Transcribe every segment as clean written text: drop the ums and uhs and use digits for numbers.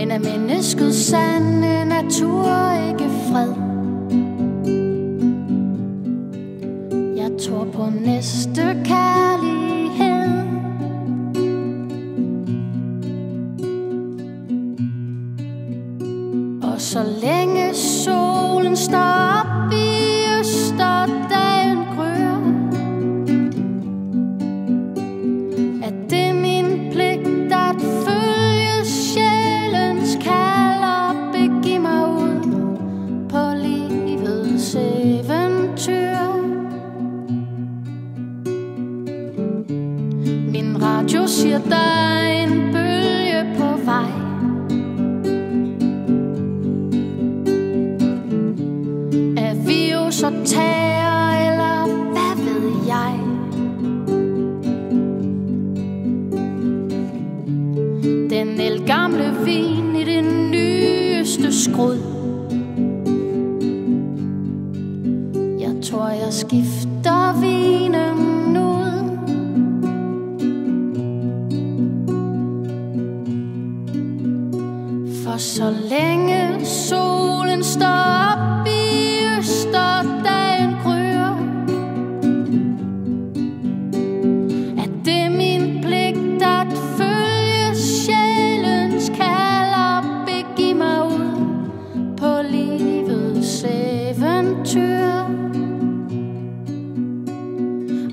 Men er menneskets sande natur ikke fred? Jeg tror på næste kærlighed. Og så længe solen står op i øst og dagen grør, er det min pligt at følge sjælens kald og begive mig ud på livets eventyr. Min radio siger, der er en bølge på vej. Er virus og terror, eller hvad ved jeg? Den ældgamle vin i det nyeste skrud. Jeg tror, jeg skifter vinen ud. For så længe solen står op i øst og dagen grør, er det min pligt at følge sjælens kald og begive mig ud på livets eventyr.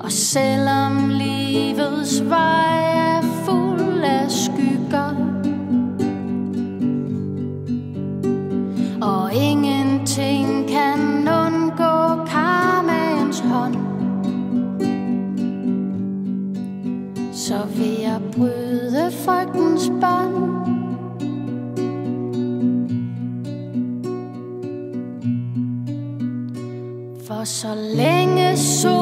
Og selvom livets vej er fuld af skygger, og ingenting kan undgå karmaens hånd, så vil jeg bryde frygtens bånd. For så længe solen